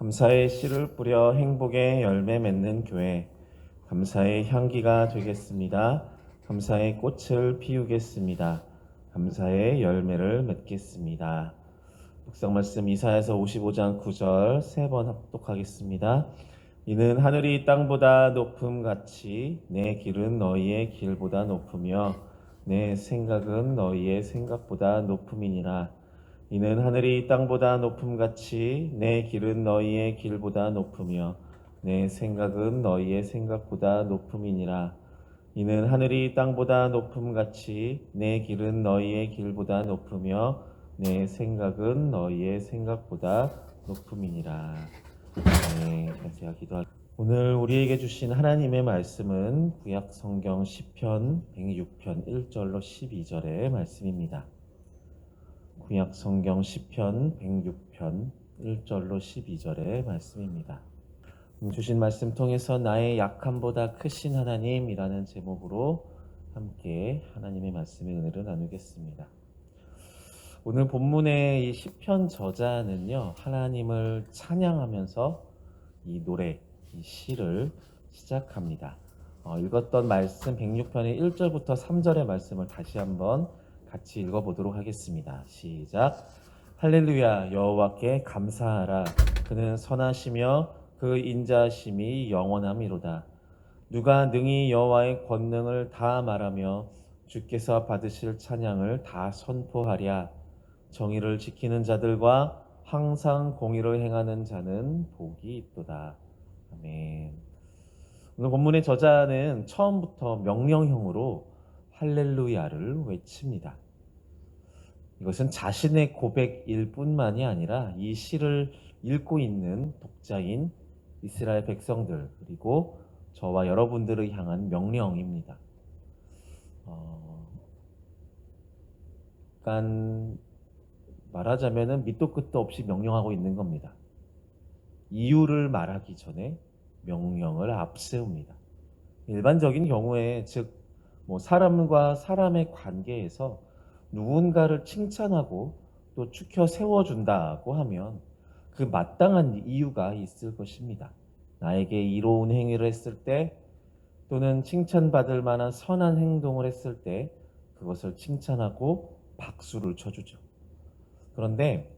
감사의 씨를 뿌려 행복의 열매 맺는 교회, 감사의 향기가 되겠습니다. 감사의 꽃을 피우겠습니다. 감사의 열매를 맺겠습니다. 묵상 말씀 이사야서 55장 9절 세 번 합독하겠습니다. 이는 하늘이 땅보다 높음 같이 내 길은 너희의 길보다 높으며 내 생각은 너희의 생각보다 높음이니라. 이는 하늘이 땅보다 높음 같이 내 길은 너희의 길보다 높으며 내 생각은 너희의 생각보다 높음이니라. 이는 하늘이 땅보다 높음 같이 내 길은 너희의 길보다 높으며 내 생각은 너희의 생각보다 높음이니라. 네, 제가 기도할. 오늘 우리에게 주신 하나님의 말씀은 구약 성경 시편 106편 1절로 12절의 말씀입니다. 구약 성경 시편 106편 1절로 12절의 말씀입니다. 주신 말씀 통해서 나의 약함보다 크신 하나님이라는 제목으로 함께 하나님의 말씀의 은혜를 나누겠습니다. 오늘 본문의 이 시편 저자는요, 하나님을 찬양하면서 이 노래, 이 시를 시작합니다. 읽었던 말씀 106편의 1절부터 3절의 말씀을 다시 한번 같이 읽어보도록 하겠습니다. 시작. 할렐루야, 여호와께 감사하라. 그는 선하시며 그 인자하심이 영원함이로다. 누가 능히 여호와의 권능을 다 말하며 주께서 받으실 찬양을 다 선포하랴. 정의를 지키는 자들과 항상 공의를 행하는 자는 복이 있도다. 아멘. 오늘 본문의 저자는 처음부터 명령형으로 할렐루야를 외칩니다. 이것은 자신의 고백일 뿐만이 아니라 이 시를 읽고 있는 독자인 이스라엘 백성들, 그리고 저와 여러분들을 향한 명령입니다. 약간 말하자면 밑도 끝도 없이 명령하고 있는 겁니다. 이유를 말하기 전에 명령을 앞세웁니다. 일반적인 경우에, 즉 사람과 사람의 관계에서 누군가를 칭찬하고 또 추켜 세워준다고 하면 그 마땅한 이유가 있을 것입니다. 나에게 이로운 행위를 했을 때, 또는 칭찬받을 만한 선한 행동을 했을 때 그것을 칭찬하고 박수를 쳐주죠. 그런데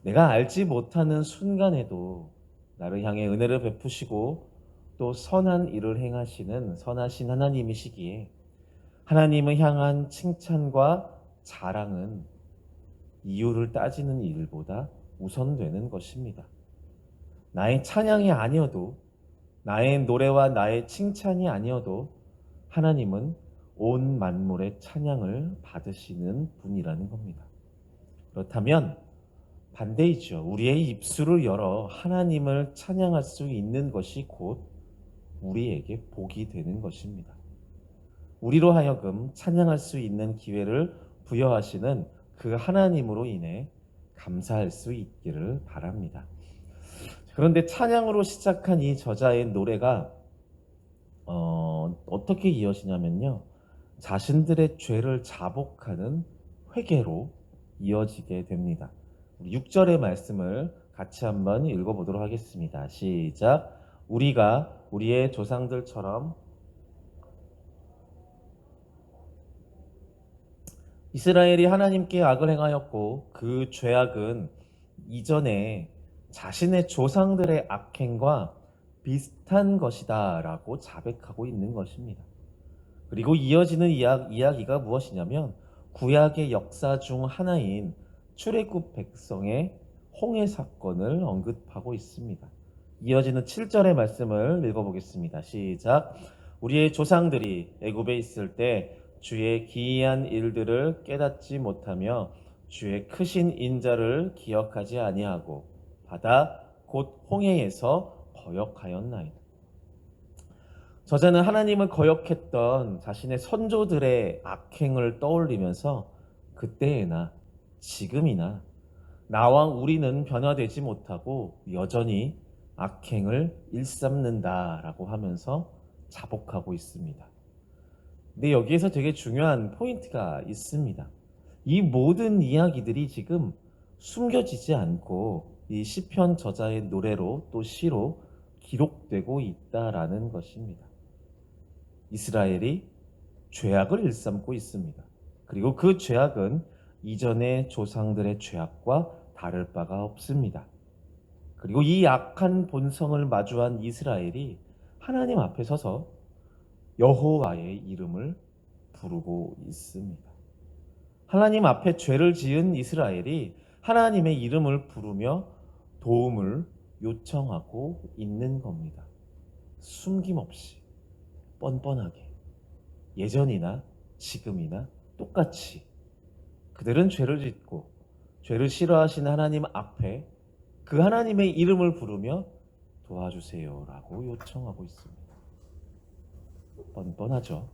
내가 알지 못하는 순간에도 나를 향해 은혜를 베푸시고 또 선한 일을 행하시는 선하신 하나님이시기에, 하나님을 향한 칭찬과 자랑은 이유를 따지는 일보다 우선되는 것입니다. 나의 찬양이 아니어도, 나의 노래와 나의 칭찬이 아니어도 하나님은 온 만물의 찬양을 받으시는 분이라는 겁니다. 그렇다면 반대이죠. 우리의 입술을 열어 하나님을 찬양할 수 있는 것이 곧 우리에게 복이 되는 것입니다. 우리로 하여금 찬양할 수 있는 기회를 부여하시는 그 하나님으로 인해 감사할 수 있기를 바랍니다. 그런데 찬양으로 시작한 이 저자의 노래가 어떻게 이어지냐면요, 자신들의 죄를 자복하는 회개로 이어지게 됩니다. 6절의 말씀을 같이 한번 읽어보도록 하겠습니다. 시작. 우리가 우리의 조상들처럼 이스라엘이 하나님께 악을 행하였고 그 죄악은 이전에 자신의 조상들의 악행과 비슷한 것이다 라고 자백하고 있는 것입니다. 그리고 이어지는 이야기가 무엇이냐면, 구약의 역사 중 하나인 출애굽 백성의 홍해 사건을 언급하고 있습니다. 이어지는 7절의 말씀을 읽어보겠습니다. 시작. 우리의 조상들이 애굽에 있을 때 주의 기이한 일들을 깨닫지 못하며 주의 크신 인자를 기억하지 아니하고 바다 곧 홍해에서 거역하였나이다. 저자는 하나님을 거역했던 자신의 선조들의 악행을 떠올리면서 그때나 지금이나 나와 우리는 변화되지 못하고 여전히 악행을 일삼는다라고 하면서 자복하고 있습니다. 근데 여기에서 되게 중요한 포인트가 있습니다. 이 모든 이야기들이 지금 숨겨지지 않고 이 시편 저자의 노래로 또 시로 기록되고 있다라는 것입니다. 이스라엘이 죄악을 일삼고 있습니다. 그리고 그 죄악은 이전의 조상들의 죄악과 다를 바가 없습니다. 그리고 이 악한 본성을 마주한 이스라엘이 하나님 앞에 서서 여호와의 이름을 부르고 있습니다. 하나님 앞에 죄를 지은 이스라엘이 하나님의 이름을 부르며 도움을 요청하고 있는 겁니다. 숨김없이, 뻔뻔하게, 예전이나 지금이나 똑같이 그들은 죄를 짓고 죄를 싫어하시는 하나님 앞에 그 하나님의 이름을 부르며 도와주세요라고 요청하고 있습니다. 뻔뻔하죠.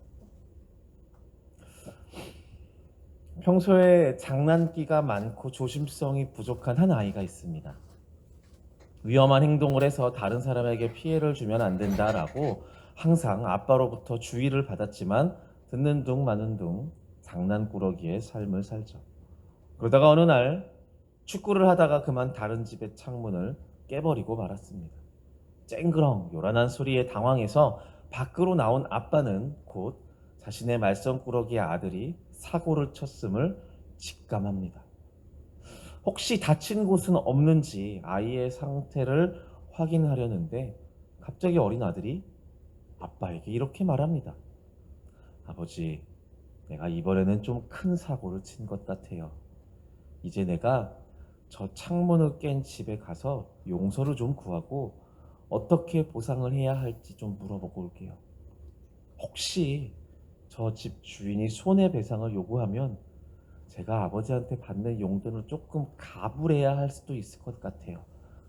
평소에 장난기가 많고 조심성이 부족한 한 아이가 있습니다. 위험한 행동을 해서 다른 사람에게 피해를 주면 안 된다라고 항상 아빠로부터 주의를 받았지만 듣는 둥 마는 둥 장난꾸러기의 삶을 살죠. 그러다가 어느 날 축구를 하다가 그만 다른 집의 창문을 깨버리고 말았습니다. 쨍그렁 요란한 소리에 당황해서 밖으로 나온 아빠는 곧 자신의 말썽꾸러기의 아들이 사고를 쳤음을 직감합니다. 혹시 다친 곳은 없는지 아이의 상태를 확인하려는데 갑자기 어린 아들이 아빠에게 이렇게 말합니다. 아버지, 내가 이번에는 좀 큰 사고를 친 것 같아요. 이제 내가 저 창문을 깬 집에 가서 용서를 좀 구하고 어떻게 보상을 해야 할지 좀 물어보고 올게요. 혹시 저 집 주인이 손해배상을 요구하면 제가 아버지한테 받는 용돈을 조금 가불해야 할 수도 있을 것 같아요.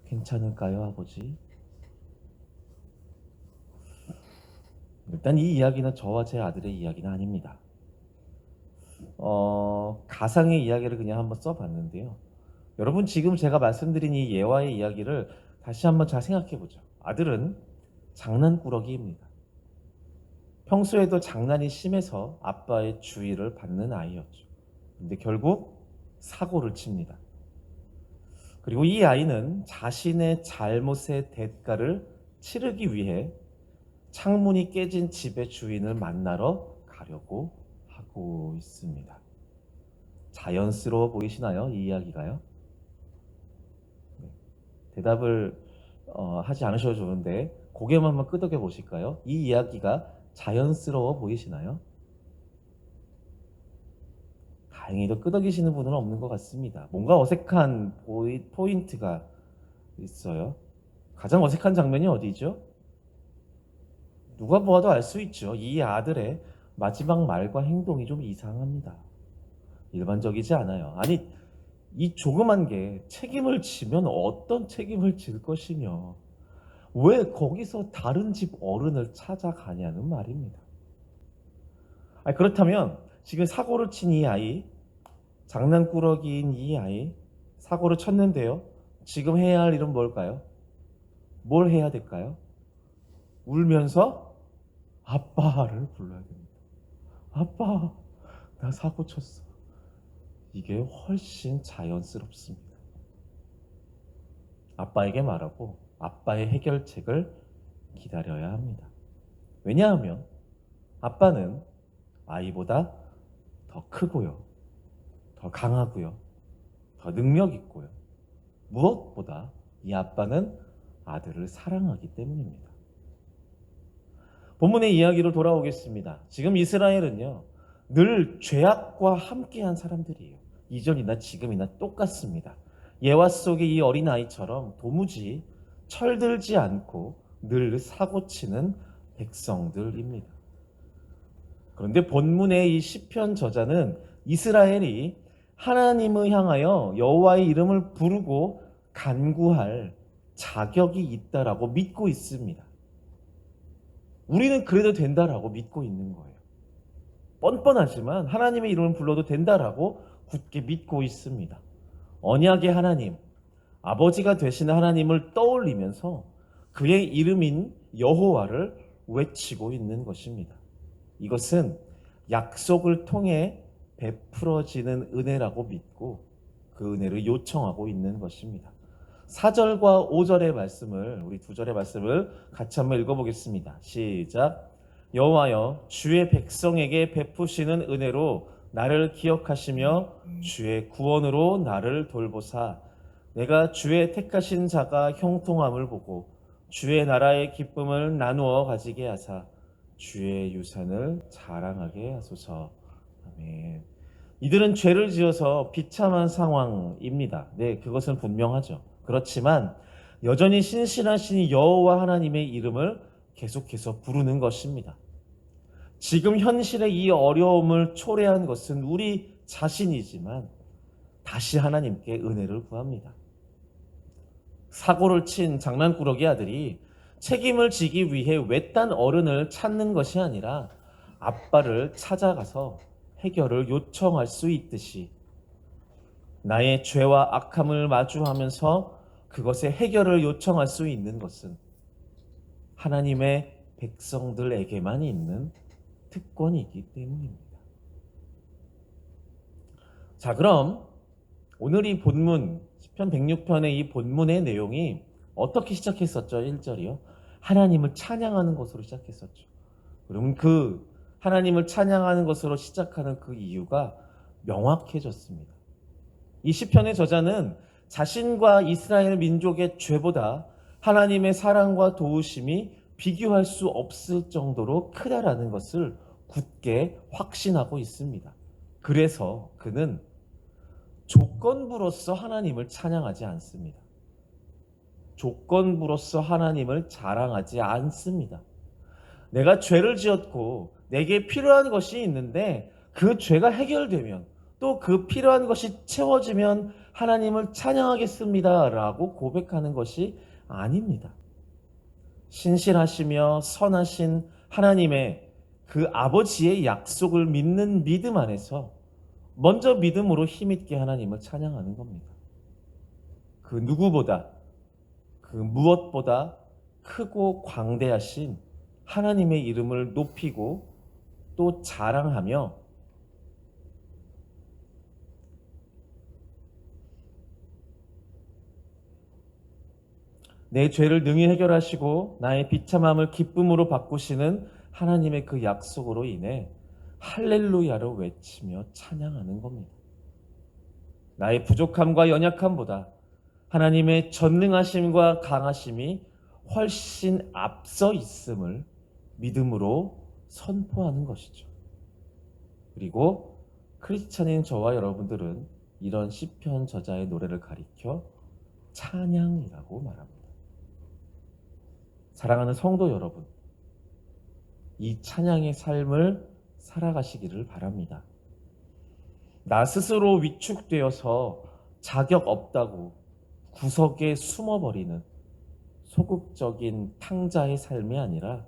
괜찮을까요, 아버지? 일단 이 이야기는 저와 제 아들의 이야기는 아닙니다. 가상의 이야기를 그냥 한번 써봤는데요. 여러분 지금 제가 말씀드린 이 예화의 이야기를 다시 한번 잘 생각해 보죠. 아들은 장난꾸러기입니다. 평소에도 장난이 심해서 아빠의 주의를 받는 아이였죠. 근데 결국 사고를 칩니다. 그리고 이 아이는 자신의 잘못의 대가를 치르기 위해 창문이 깨진 집의 주인을 만나러 가려고 하고 있습니다. 자연스러워 보이시나요? 이 이야기가요? 네. 대답을 하지 않으셔도 좋은데 고개만 한번 끄덕여 보실까요? 이 이야기가 자연스러워 보이시나요? 다행히도 끄덕이시는 분은 없는 것 같습니다. 뭔가 어색한 포인트가 있어요. 가장 어색한 장면이 어디죠? 누가 보아도 알 수 있죠. 이 아들의 마지막 말과 행동이 좀 이상합니다. 일반적이지 않아요. 아니, 이 조그만 게 책임을 지면 어떤 책임을 질 것이며 왜 거기서 다른 집 어른을 찾아가냐는 말입니다. 아니, 그렇다면 지금 사고를 친 이 아이, 장난꾸러기인 이 아이, 사고를 쳤는데요. 지금 해야 할 일은 뭘까요? 뭘 해야 될까요? 울면서 아빠를 불러야 됩니다. 아빠, 나 사고 쳤어. 이게 훨씬 자연스럽습니다. 아빠에게 말하고 아빠의 해결책을 기다려야 합니다. 왜냐하면 아빠는 아이보다 더 크고요, 더 강하고요, 더 능력 있고요. 무엇보다 이 아빠는 아들을 사랑하기 때문입니다. 본문의 이야기로 돌아오겠습니다. 지금 이스라엘은요, 늘 죄악과 함께한 사람들이에요. 이전이나 지금이나 똑같습니다. 예화 속의 이 어린아이처럼 도무지 철들지 않고 늘 사고치는 백성들입니다. 그런데 본문의 이 시편 저자는 이스라엘이 하나님을 향하여 여호와의 이름을 부르고 간구할 자격이 있다라고 믿고 있습니다. 우리는 그래도 된다라고 믿고 있는 거예요. 뻔뻔하지만 하나님의 이름을 불러도 된다라고 굳게 믿고 있습니다. 언약의 하나님, 아버지가 되시는 하나님을 떠올리면서 그의 이름인 여호와를 외치고 있는 것입니다. 이것은 약속을 통해 베풀어지는 은혜라고 믿고 그 은혜를 요청하고 있는 것입니다. 4절과 5절의 말씀을, 우리 2절의 말씀을 같이 한번 읽어보겠습니다. 시작. 여호와여, 주의 백성에게 베푸시는 은혜로 나를 기억하시며 주의 구원으로 나를 돌보사. 내가 주의 택하신 자가 형통함을 보고 주의 나라의 기쁨을 나누어 가지게 하사 주의 유산을 자랑하게 하소서. 아멘. 이들은 죄를 지어서 비참한 상황입니다. 네, 그것은 분명하죠. 그렇지만 여전히 신실하신 여호와 하나님의 이름을 계속해서 부르는 것입니다. 지금 현실의 이 어려움을 초래한 것은 우리 자신이지만 다시 하나님께 은혜를 구합니다. 사고를 친 장난꾸러기 아들이 책임을 지기 위해 외딴 어른을 찾는 것이 아니라 아빠를 찾아가서 해결을 요청할 수 있듯이 나의 죄와 악함을 마주하면서 그것의 해결을 요청할 수 있는 것은 하나님의 백성들에게만 있는 특권이기 때문입니다. 자, 그럼 오늘 이 본문, 시편 106편의 이 본문의 내용이 어떻게 시작했었죠? 1절이요. 하나님을 찬양하는 것으로 시작했었죠. 그러면 그 하나님을 찬양하는 것으로 시작하는 그 이유가 명확해졌습니다. 이 시편의 저자는 자신과 이스라엘 민족의 죄보다 하나님의 사랑과 도우심이 비교할 수 없을 정도로 크다라는 것을 굳게 확신하고 있습니다. 그래서 그는 조건부로서 하나님을 찬양하지 않습니다. 조건부로서 하나님을 자랑하지 않습니다. 내가 죄를 지었고 내게 필요한 것이 있는데 그 죄가 해결되면 또 그 필요한 것이 채워지면 하나님을 찬양하겠습니다 라고 고백하는 것이 아닙니다. 신실하시며 선하신 하나님의 그 아버지의 약속을 믿는 믿음 안에서 먼저 믿음으로 힘있게 하나님을 찬양하는 겁니다. 그 누구보다, 그 무엇보다 크고 광대하신 하나님의 이름을 높이고 또 자랑하며 내 죄를 능히 해결하시고 나의 비참함을 기쁨으로 바꾸시는 하나님의 그 약속으로 인해 할렐루야를 외치며 찬양하는 겁니다. 나의 부족함과 연약함보다 하나님의 전능하심과 강하심이 훨씬 앞서 있음을 믿음으로 선포하는 것이죠. 그리고 크리스찬인 저와 여러분들은 이런 시편 저자의 노래를 가리켜 찬양이라고 말합니다. 사랑하는 성도 여러분, 이 찬양의 삶을 살아가시기를 바랍니다. 나 스스로 위축되어서 자격 없다고 구석에 숨어버리는 소극적인 탕자의 삶이 아니라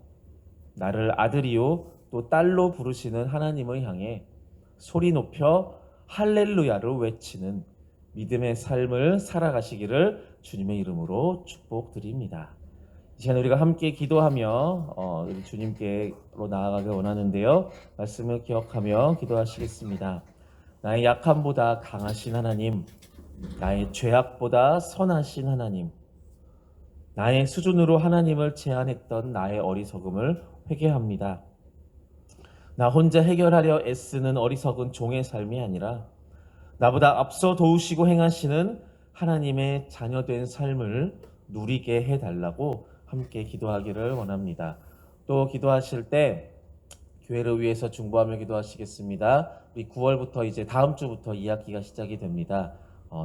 나를 아들이요 또 딸로 부르시는 하나님을 향해 소리 높여 할렐루야를 외치는 믿음의 삶을 살아가시기를 주님의 이름으로 축복드립니다. 이 시간 우리가 함께 기도하며 우리 주님께로 나아가길 원하는데요. 말씀을 기억하며 기도하시겠습니다. 나의 약함보다 강하신 하나님, 나의 죄악보다 선하신 하나님, 나의 수준으로 하나님을 제한했던 나의 어리석음을 회개합니다. 나 혼자 해결하려 애쓰는 어리석은 종의 삶이 아니라 나보다 앞서 도우시고 행하시는 하나님의 자녀된 삶을 누리게 해달라고 함께 기도하기를 원합니다. 또 기도하실 때 교회를 위해서 중보하며 기도하시겠습니다. 우리 9월부터 이제 다음 주부터 2학기가 시작이 됩니다.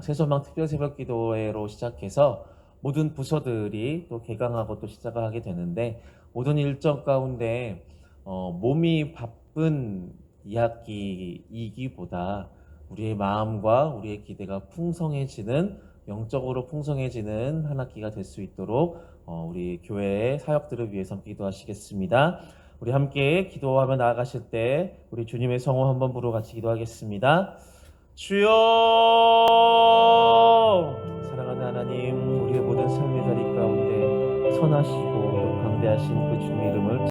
새소망 특별 새벽 기도회로 시작해서 모든 부서들이 또 개강하고 또 시작을 하게 되는데 모든 일정 가운데 몸이 바쁜 2학기이기보다 우리의 마음과 우리의 기대가 풍성해지는 영적으로 풍성해지는 한 학기가 될 수 있도록 우리 교회의 사역들을 위해서 함께 기도하시겠습니다. 우리 함께 기도하며 나아가실 때 우리 주님의 성호 한번 부르고 같이 기도하겠습니다. 주여! 사랑하는 하나님, 우리의 모든 삶의 자리 가운데 선하시고 또 광대하신 그 주님의 이름을